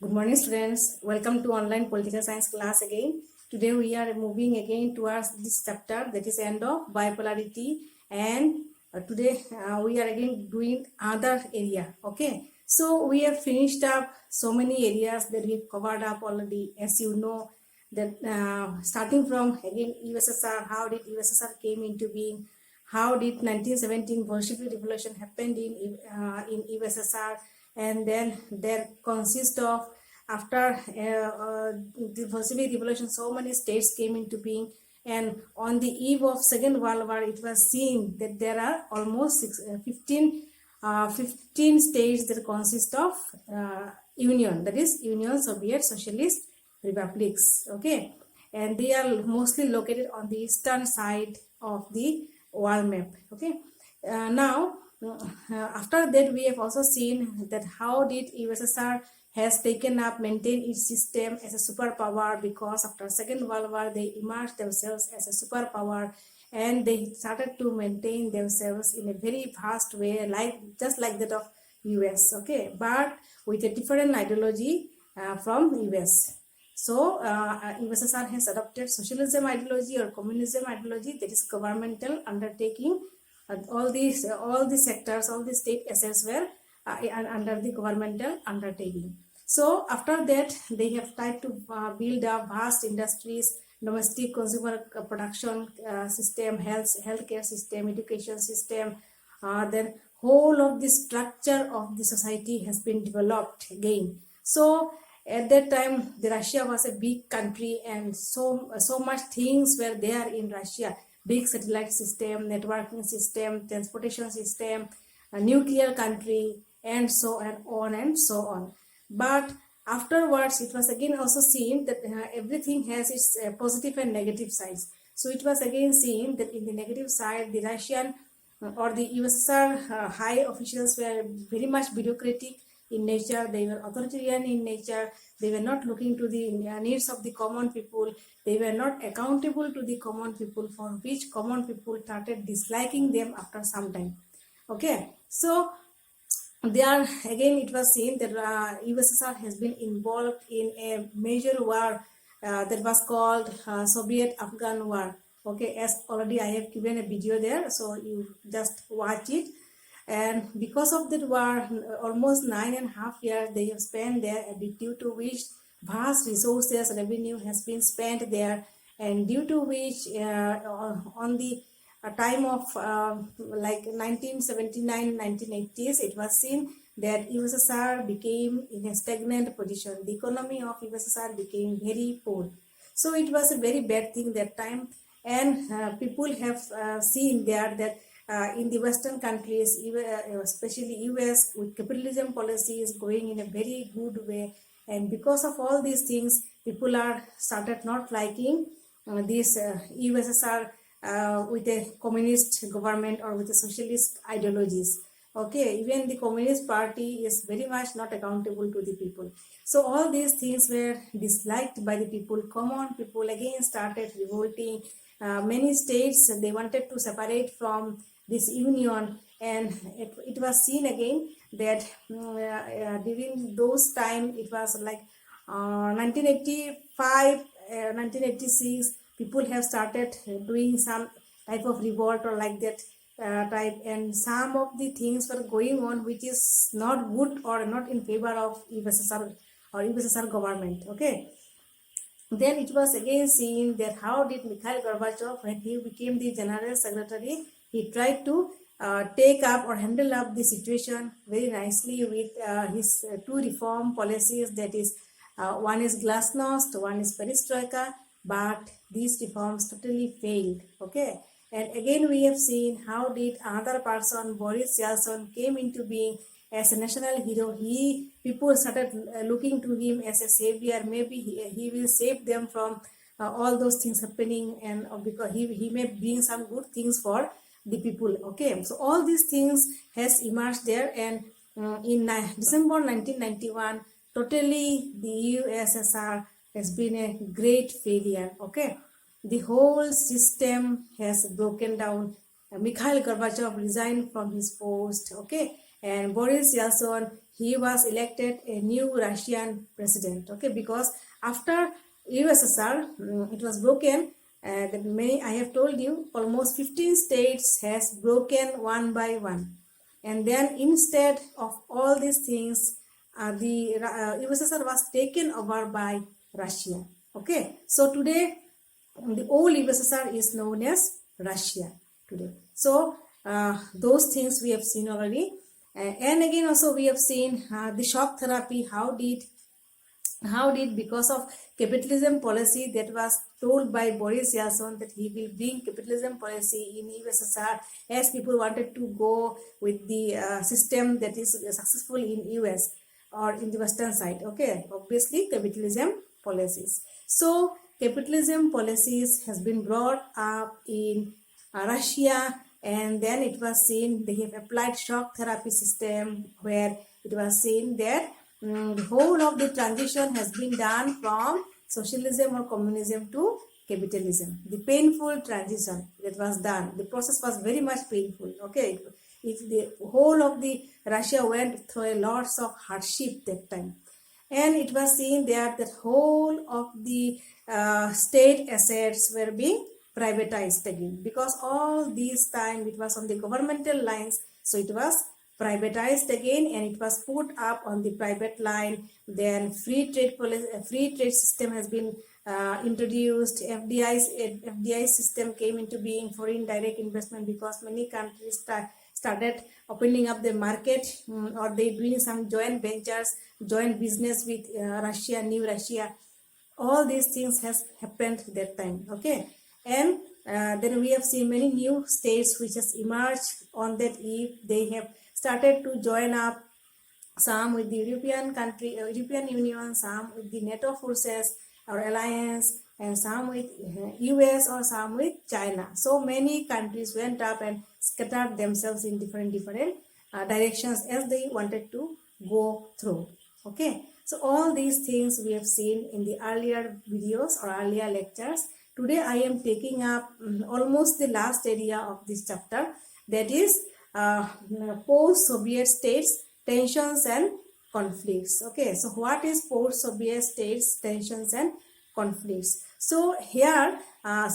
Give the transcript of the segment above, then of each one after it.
Good morning, students. Welcome to online political science class again. Today we are moving again towards this chapter, that is end of bipolarity, and today we are again doing other area. Okay, so we have finished up so many areas that we've covered up already. As you know, that starting from again USSR, how did USSR came into being? How did 1917 Bolshevik Revolution happened in USSR? And then there consists of after the Bolshevik Revolution, so many states came into being, and on the eve of Second World War, it was seen that there are almost 15 states that consist of Union, that is Union Soviet Socialist Republics. Okay, and they are mostly located on the eastern side of the world map. Okay, now after that we have also seen that how did USSR has taken up maintain its system as a superpower, because after Second World War they emerged themselves as a superpower and they started to maintain themselves in a very vast way, like just like that of US. Okay, but with a different ideology from US. So USSR has adopted socialism ideology or communism ideology, that is governmental undertaking. All these sectors, all the state assets were under the governmental undertaking. So after that, they have tried to build up vast industries, domestic consumer production system, healthcare system, education system. Then whole of the structure of the society has been developed again. So at that time, the Russia was a big country, and so much things were there in Russia. Big satellite system, networking system, transportation system, a nuclear country, and so on and so on. But afterwards, it was again also seen that everything has its positive and negative sides. So it was again seen that in the negative side, the Russian or the USSR high officials were very much bureaucratic in nature. They were authoritarian in nature. They were not looking to the needs of the common people. They were not accountable to the common people, for which common people started disliking them after some time. Okay, so there again it was seen that USSR has been involved in a major war that was called Soviet-Afghan War. Okay, as already I have given a video there, so you just watch it. And because of that war, almost 9.5 years they have spent there, due to which vast resources, revenue has been spent there, and due to which on the time of like 1979 1980s, it was seen that USSR became in a stagnant position. The economy of USSR became very poor. So it was a very bad thing that time, and people have seen there that in the Western countries, especially US, with capitalism policies going in a very good way, and because of all these things, people are started not liking this USSR with a communist government or with a socialist ideologies. Okay, even the Communist Party is very much not accountable to the people. So all these things were disliked by the people. Common people again started revolting. Many states, they wanted to separate from this union, and it was seen again that during those time, it was like 1985, 1986, people have started doing some type of revolt or like that type, and some of the things were going on which is not good or not in favor of USSR or USSR government. Okay, then it was again seen that how did Mikhail Gorbachev, when he became the general secretary, he tried to take up or handle up the situation very nicely with his two reform policies, that is one is glasnost, one is perestroika, but these reforms totally failed. Okay, and again we have seen how did another person, Boris Yeltsin, came into being as a national hero. People started looking to him as a savior. Maybe he will save them from all those things happening, and because he may bring some good things for the people. Okay, so all these things has emerged there, and in December 1991, totally the USSR has been a great failure. Okay, the whole system has broken down. Mikhail Gorbachev resigned from his post. Okay, and Boris Yeltsin, he was elected a new Russian president. Okay, because after USSR, it was broken. That many, I have told you, almost 15 states has broken one by one. And then instead of all these things, the USSR was taken over by Russia. Okay, so today the old USSR is known as Russia today. So those things we have seen already. And again also we have seen the shock therapy. How did because of capitalism policy that was told by Boris Yeltsin that he will bring capitalism policy in USSR, as people wanted to go with the system that is successful in US or in the western side. Okay, obviously capitalism policies. So capitalism policies has been brought up in Russia, and then it was seen they have applied shock therapy system, where it was seen that the whole of the transition has been done from socialism or communism to capitalism. The painful transition that was done, the process was very much painful. Okay, if the whole of the Russia went through a lots of hardship that time, and it was seen that the whole of the state assets were being privatized again, because all this time it was on the governmental lines, so it was privatized again and it was put up on the private line. Then free trade system has been introduced. FDI system came into being, foreign direct investment, because many countries started opening up the market, or they doing some joint ventures, joint business with Russia, new Russia. All these things has happened that time. Okay, and then we have seen many new states which has emerged on that eve. They have started to join up, some with the European Union, some with the NATO forces or alliance, and some with US, or some with China. So many countries went up and scattered themselves in different directions as they wanted to go through. Okay, so all these things we have seen in the earlier videos or earlier lectures. Today I am taking up almost the last area of this chapter, that is post-Soviet states, tensions and conflicts. Okay, so what is post-Soviet states, tensions and conflicts? So here,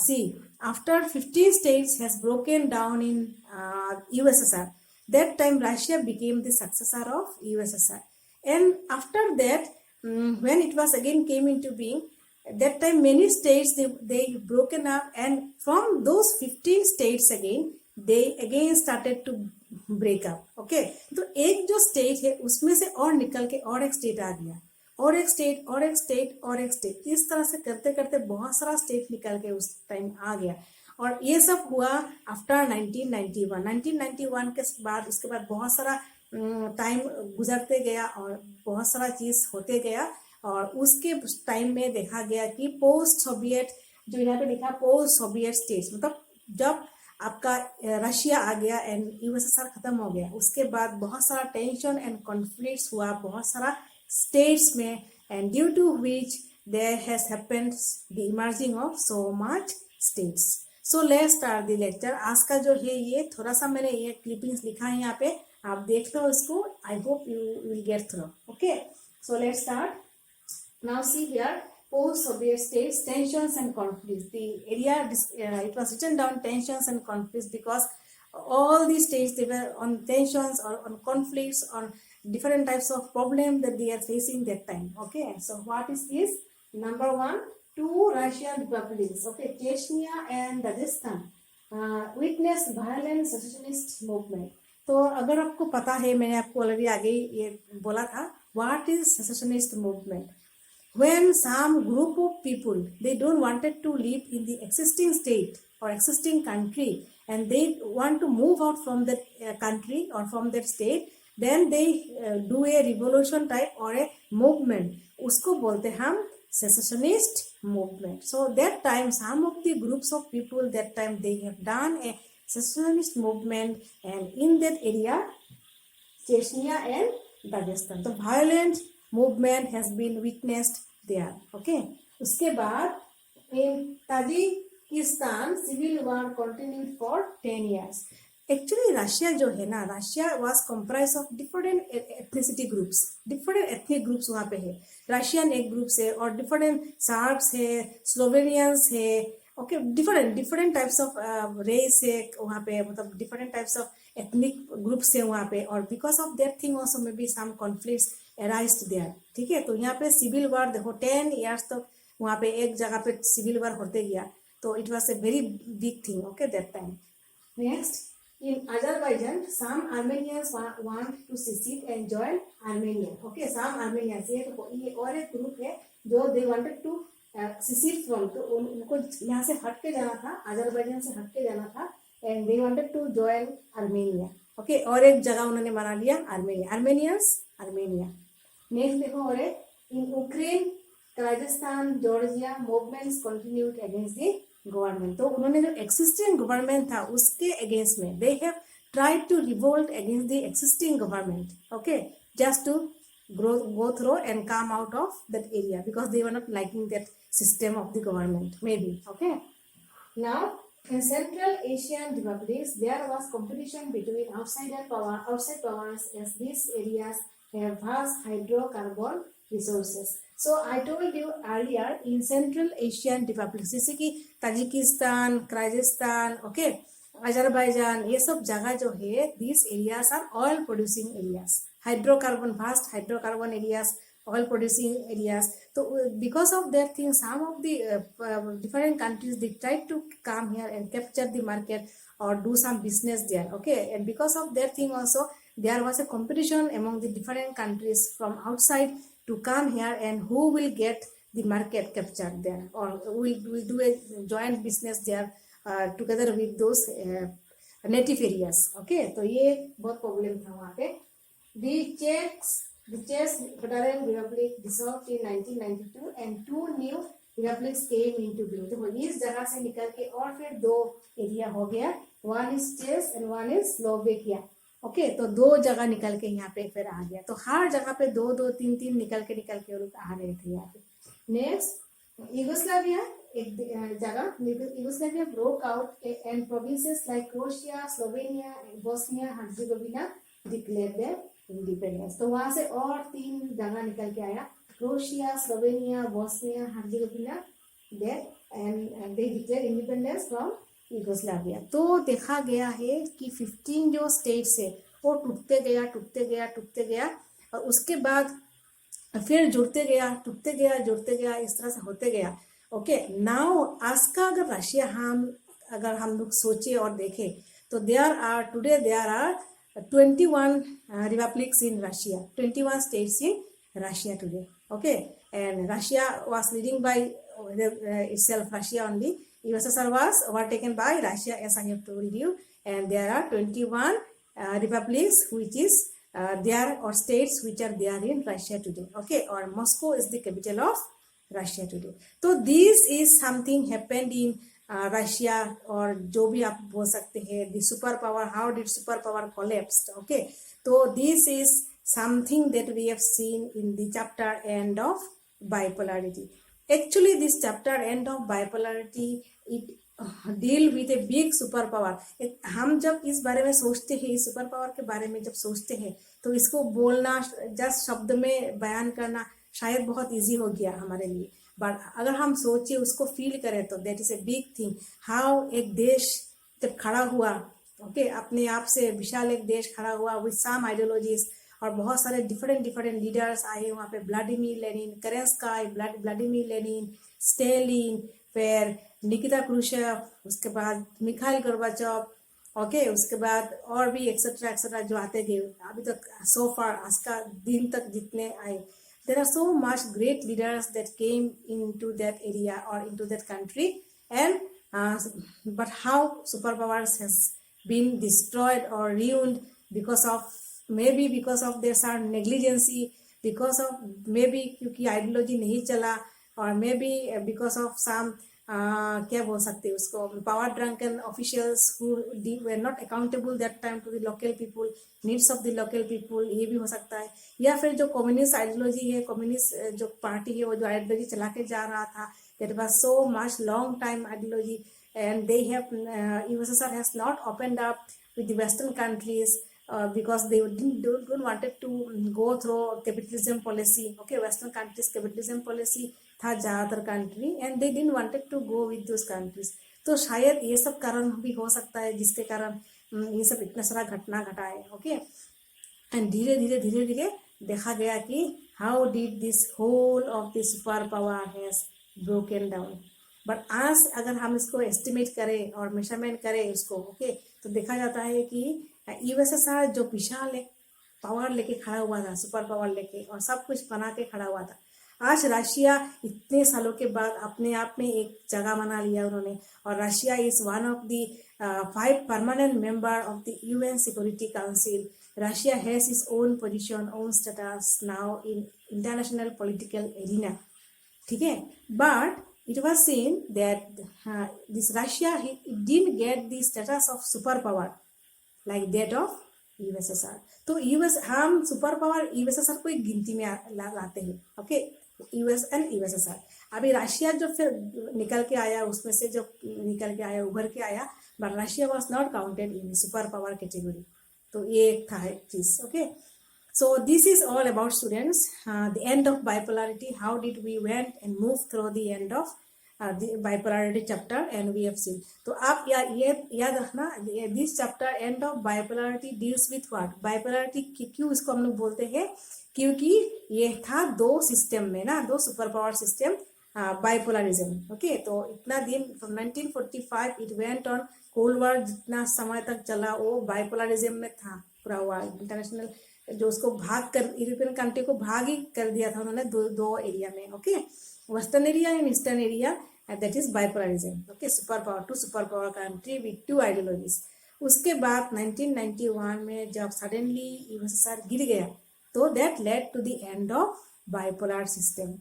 see, after 15 states has broken down in USSR, that time Russia became the successor of USSR. And after that, when it was again came into being, that time many states they broken up, and from those 15 states again they again started to break up. Okay, तो एक जो state है उसमें से और निकल के और एक स्टेट आ गया, और एक स्टेट, और एक स्टेट, और एक स्टेट, इस तरह से करते करते बहुत सारा स्टेट निकल के उस टाइम आ गया. और ये सब हुआ आफ्टर 1991 के बाद. उसके बाद बहुत सारा टाइम गुजरते गया और बहुत सारा चीज होते गया, और उसके टाइम में देखा गया कि पोस्ट सोवियत, जो यहाँ पे लिखा पोस्ट सोवियत स्टेट्स, मतलब जब आपका रशिया आ गया एंड यूएसएसआर खत्म हो गया, उसके बाद बहुत सारा टेंशन एंड कॉन्फ्लिक्ट्स हुआ बहुत सारा स्टेट्स में, and due to which there has happened the emerging of so much states. So let's start the lecture. आज का जो है ये थोड़ा सा मैंने ये क्लिपिंग्स लिखा है यहाँ पे, आप देख लो इसको. I hope you will get through. Okay, so let's start. Now see here, post-Soviet states, tensions and conflicts. The area, it was written down tensions and conflicts because all these states, they were on tensions or on conflicts, on different types of problems that they are facing that time. Okay, so what is this? Number one, two Russian republics. Okay, Chechnya and Dagestan witnessed violent secessionist movement. तो अगर आपको पता है, मैंने आपको already आगे ये बोला था, what is secessionist movement? When some group of people, they don't wanted to live in the existing state or existing country, and they want to move out from that country or from that state, then they do a revolution type or a movement. उसको बोलते हम secessionist movement. So that time some of the groups of people that time they have done a secessionist movement, and in that area Chechnya and Dagestan, the violent movement has been witnessed there. Okay, उसके बाद in Tajikistan civil war continued for 10 years. Actually Russia जो है ना, Russia was comprise of different ethnicity groups, different ethnic groups वहाँ पे है। Russian एक groups है और डिफरेंट सर्ब्स है, स्लोवेनियंस है, okay, different different types of race है वहाँ पे, मतलब different types of ethnic groups है वहाँ पे। और because of their thing also may be some conflicts arised there, ठीक है। तो यहाँ पे सिविल वॉर देखो 10 ईयर्स तक वहाँ पे एक जगह पे सिविल वॉर होते गया। तो it was a very big thing, okay, that time. Next, in Azerbaijan, some Armenians want to secede and join Armenia. Okay, some Armenians, ये और एक ग्रुप है जो they wanted to secede from, तो उनको यहाँ से हट के जाना था, अजरबैजान से हट के जाना था, and they wanted to join Armenia. Okay, और एक जगह उन्होंने बना लिया आर्मेनिया, आर्मेनियंस आर्मेनिया। नेक्स्ट देखो, और एक in Ukraine, Rajasthan, Georgia, movements continued against the government. तो उन्होंने जो एक्सिस्टिंग गवर्नमेंट था उसके अगेंस्ट में they have tried to revolt against the existing government, okay, just to go through and come out of that area because they were not liking that system of the government, maybe, okay. Now in Central Asian republics there was competition between outside powers as these areas have vast hydrocarbon resources. So I told you earlier, in Central Asian republics जैसे कि Tajikistan, Kyrgyzstan, okay, Azerbaijan, ये सब जगह जो है, these areas are oil producing areas, hydrocarbon, vast hydrocarbon areas, oil producing areas. So because of that thing, some of the different countries they tried to come here and capture the market or do some business there, okay. And because of that thing also there was a competition among the different countries from outside to come here and who will get the market captured there or will do a joint business there together with those native areas, okay. तो ये बहुत problem था वहाँ पे। The Czech Federal Republic dissolved in 1992 and two new republics came into being। तो इस जगह से निकल के और फिर दो एरिया हो गया, one is Czech and one is Slovakia, okay. तो दो जगह निकल के यहाँ पे फिर आ गया। तो हर जगह पे दो दो तीन तीन निकल के वो लोग आ रहे थे यहाँ पे। नेक्स्ट, यूगोस्लाविया, एक जगह Yugoslavia broke out and provinces like Croatia, Slovenia, Bosnia Herzegovina declare their independence. तो वहां से और तीन जगह निकल के आया, Croatia, Slovenia, Bosnia Herzegovina, and they declare independence from Yugoslavia. तो देखा गया है कि 15 जो स्टेट्स है वो टूटते गया और उसके बाद फिर जुड़ते गया, टूटते गया, जुड़ते गया, इस तरह से होते गया, ओके। नाउ आज का अगर हम लोग सोचे और देखें तो today there are 21 republics in Russia, 21 states in Russia today, okay. And Russia was leading by itself, Russia only. USSR was overtaken by Russia, as I have told you, and there are 21 republics which is there or states which are there in Russia today, okay. Or Moscow is the capital of Russia today. So this is something happened in Russia, और जो भी आप बोल सकते हैं, the superpower, how did superpower collapsed, okay. So this is something that we have seen in the chapter end of bipolarity. Actually this chapter end of bipolarity it deal with a big super power. हम जब इस बारे में सोचते हैं, इस super power के बारे में जब सोचते हैं तो इसको बोलना, जस्ट शब्द में बयान करना शायद बहुत इजी हो गया हमारे लिए, बट अगर हम सोचे, उसको फील करें तो that is a big thing. How एक देश जब खड़ा हुआ, ओके, अपने आप से विशाल एक देश खड़ा हुआ विद सम आइडियोलॉजीज, और बहुत सारे डिफरेंट लीडर्स आए वहाँ पे, Vladimir Lenin, Kerensky, Vladimir Lenin, Stalin, फिर निकिता क्रूशेव, उसके बाद मिखाइल गोर्बाचोव, ओके, उसके बाद और भी एक्सेट्रा जो आते गए अभी तक, सो फार आज का दिन तक जितने आए, there are so much great leaders that came into that area or into that country, and but how superpowers has been destroyed or ruined because of their some negligence, because of maybe क्योंकि ideology नहीं चला, or maybe because of some क्या बोल सकते हैं उसको, power drunken officials who were not accountable that time to the local people, needs of the local people, ये भी हो सकता है। या फिर जो कम्युनिस्ट आइडियोलॉजी है, कम्युनिस्ट जो पार्टी है, वो जो आइडियोलॉजी चला के जा रहा था, that was so much long time ideology, and they have USSR has not opened up with the Western countries because they don't wanted to go through capitalism policy. Okay, Western countries capitalism policy था ज़्यादातर country and they didn't wanted to go with those countries. तो शायद ये सब कारण भी हो सकता है जिसके कारण ये सब इतना सारा घटना घटा है. ओके, एंड धीरे धीरे देखा गया कि how did this whole of the super power has broken down. But आज अगर हम इसको एस्टिमेट करें और मेजरमेंट करें उसको, ओके, तो देखा जाता है कि यूएसएसआर जो विशाल एक पावर लेके खड़ा हुआ था, सुपर पावर लेके, और सब कुछ बना के खड़ा हुआ था. आज रशिया इतने सालों के बाद अपने आप में एक जगह बना लिया उन्होंने, और Russia is one of the 5 permanent member of the UN security council. Russia has its own position, own status now in international political arena. ठीक है, but it was seen that this Russia it didn't get the status of superpower like that of USSR. तो US हम super power USSR को एक गिनती में लाते हैं. Okay, US and USSR. अभी रशिया जो फिर निकल के आया, उसमें से जो निकल के आया, उभर के आया, but Russia was not counted in super power category. तो ये एक था चीज. Okay, so this is all about students the end of bipolarity. How did we went and move through the end of the bipolarity chapter and we have seen. तो आप याद रखना, this chapter end of bipolarity deals with what? bipolarity क्यों इसको हम लोग बोलते हैं? क्योंकि ये था दो सिस्टम में ना, दो सुपर पावर सिस्टम, बाइपोलरिज्म. ओके, तो इतना दिन from 1945 it went on. Cold war जितना समय तक चला वो बाइपोलरिज्म में था पूरा हुआ. इंटरनेशनल जो उसको भाग कर यूरोपियन कंट्री को भाग ही कर दिया था उन्होंने दो एरिया में. Okay, western area and eastern area, that is bipolarism. Okay, super power, 2 super power country with 2 ideologies. उसके बाद 1991 में जब सडनली यूएसएसआर गिर गया, तो that led to the end of bipolar system,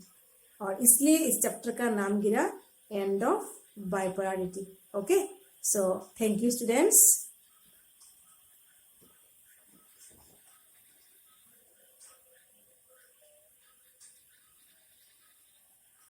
और इसलिए इस चैप्टर का नाम गिरा end of bipolarity. Okay, so thank you students.